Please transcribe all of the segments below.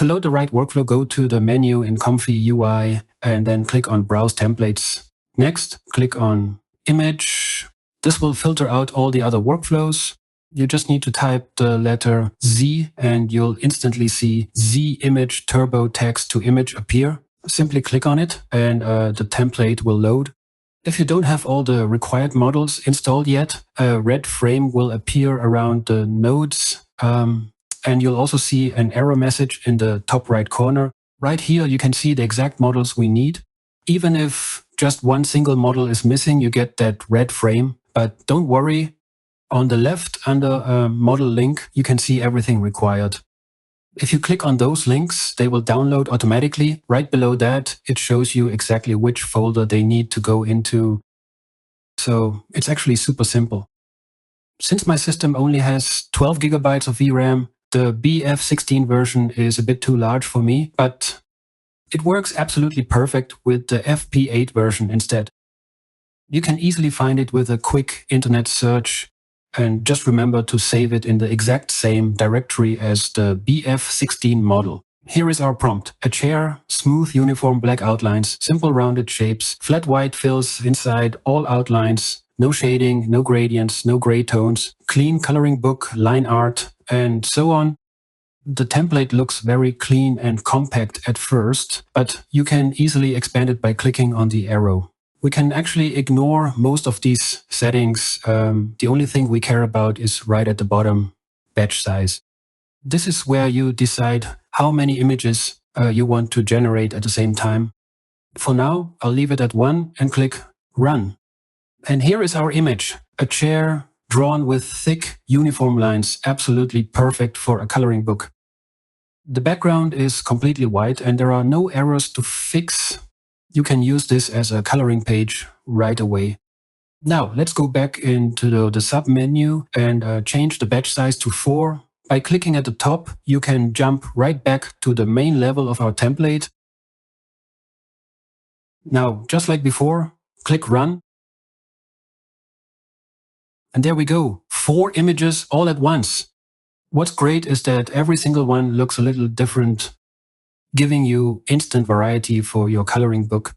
To load the right workflow, go to the menu in ComfyUI and then click on Browse Templates. Next, click on Image. This will filter out all the other workflows. You just need to type the letter Z and you'll instantly see Z image turbo text to image appear. Simply click on it and the template will load. If you don't have all the required models installed yet, a red frame will appear around the nodes. And you'll also see an error message in the top right corner. Right here, you can see the exact models we need. Even if just one single model is missing, you get that red frame. But don't worry, on the left under model link, you can see everything required. If you click on those links, they will download automatically. Right below that, it shows you exactly which folder they need to go into. So it's actually super simple. Since my system only has 12 gigabytes of VRAM, the BF16 version is a bit too large for me, but it works absolutely perfect with the FP8 version instead. You can easily find it with a quick internet search, and just remember to save it in the exact same directory as the BF16 model. Here is our prompt. A chair, smooth uniform black outlines, simple rounded shapes, flat white fills inside all outlines, no shading, no gradients, no gray tones, clean coloring book, line art, and so on. The template looks very clean and compact at first, but you can easily expand it by clicking on the arrow. We can actually ignore most of these settings. The only thing we care about is right at the bottom, batch size. This is where you decide how many images you want to generate at the same time. For now, I'll leave it at 1 and click Run. And here is our image, a chair drawn with thick uniform lines, absolutely perfect for a coloring book. The background is completely white and there are no errors to fix. You can use this as a coloring page right away. Now, let's go back into the sub-menu and change the batch size to 4. By clicking at the top, you can jump right back to the main level of our template. Now, just like before, click Run. And there we go, 4 images all at once. What's great is that every single one looks a little different, giving you instant variety for your coloring book.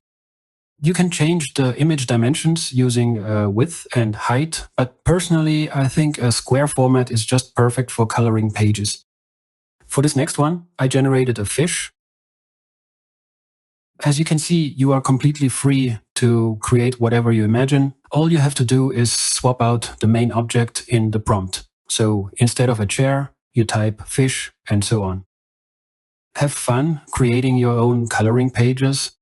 You can change the image dimensions using width and height, but personally, I think a square format is just perfect for coloring pages. For this next one, I generated a fish. As you can see, you are completely free to create whatever you imagine. All you have to do is swap out the main object in the prompt. So instead of a chair, you type fish and so on. Have fun creating your own coloring pages.